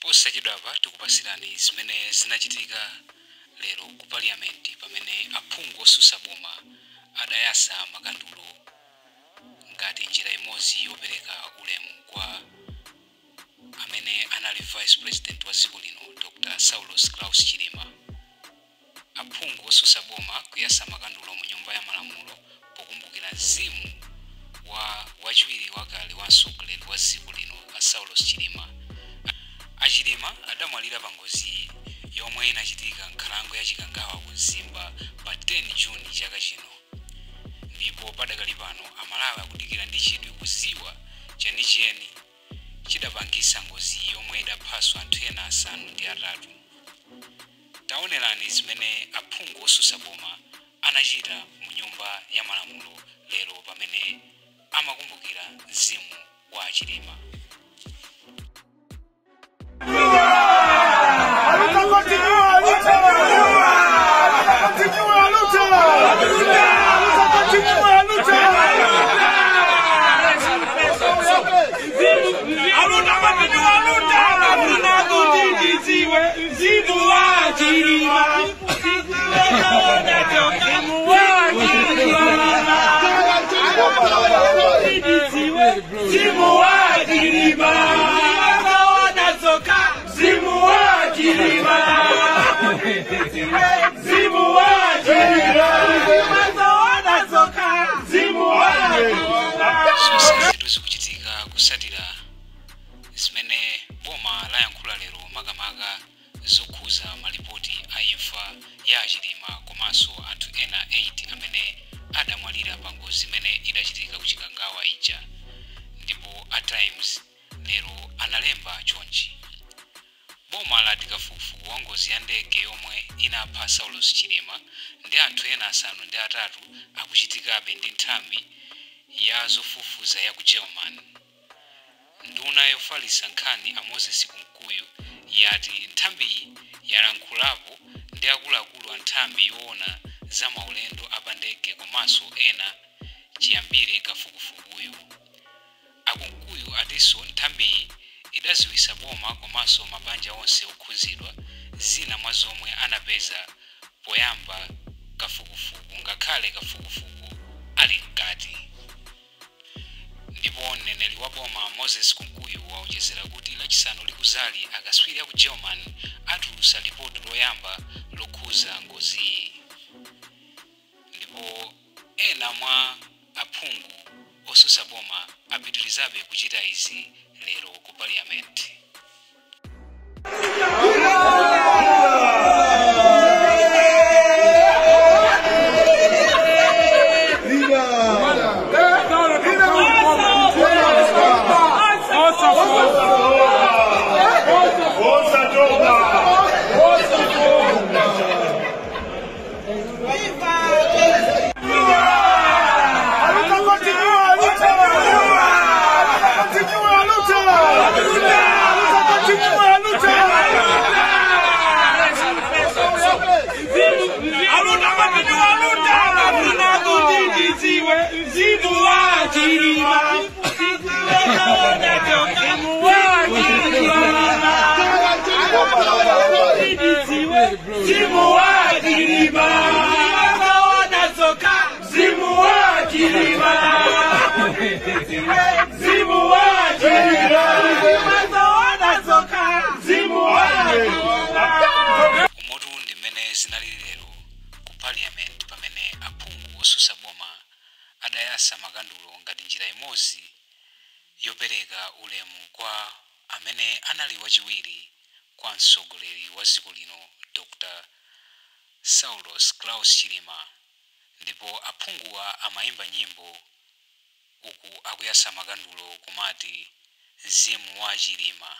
Posachedwapa tikupasirani zimene zinachitika lero ku parliament pamene aphungu osusa boma adayasa makandulo ngati njira imodzi yopereka ulemu kwa amene anali vice president wa dziko lino Dr. Saulos Klaus Chilima. Aphungu osusa boma kuyasa makandulo mu nyumba ya malamulo pokumbukira mzimu wa wachiwiri wakale wa mtsogoleri wa dziko lino Saulos Chilima. Achilima adamwalira pa ngozi yomwe inachitika nkhalango ya Chikangawa ku Zimba pa 10 Juni chaka chino. Ndipo padakali pano amalawi akudikira ndi chidwi kudziwa chenicheni chidapangisa ngozi yomwe idapha anthu ena asanu ndi atatu. Taonerani zimene aphungu osusa boma anachita mu nyumba ya malamulo lero pamene amakumbukira mzimu wa Achilima. Zikuchitika kusatira zimene boma layankhula lero makamaka zokhuza malipoti a imfa ya Achilima komanso anthu ena 8 amene adamwalira pa ngozi imene idachitika ku Chikangawa ija. Ndipo a Times lero analemba chonchi: boma lati kafukufuku wa ngozi ya ndege yomwe inapha Saulos Chilima ndi anthu ena asanu ndi atatu akuchitikabe ndi nthambi ya zofufuza ya ku German. Nduna yofalitsa nkhani a Moses Kunkuyu yati nthambi yalankhulapo ndi akuluakulu a nthambi yoona za maulendo apandege komanso ena chiyambire kafukufukuyu. Akunkuyu atinso nthambi idaziwisa boma komanso mabanja onse okhuzidwa zina mwa zomwe anapeza poyamba kafukufuku ngakhale kafukufuku ali mkati. Ndipo mneneri wa boma Moses Kunkuyu waonjezera kuti lachisanu likuzali akatswiri aku German atulutsa lipoti loyamba lokhuza ngozi. Ndipo ena mwa aphungu osusa boma apitirizabe kuchita izi lero ku parliament. Umotu ndimene zinali lero ku parliament pamene aphungu osusa boma adayasa makandulo ngati njira imodzi yopereka ulemu kwa amene anali wachiwiri kwa mtsogoleri wa dziko lino Dr. Saulos Klaus Chilima. Ndipo aphunguwa amayimba nyimbo uku akuyasa makandulo kumati mzimu wa Achilima.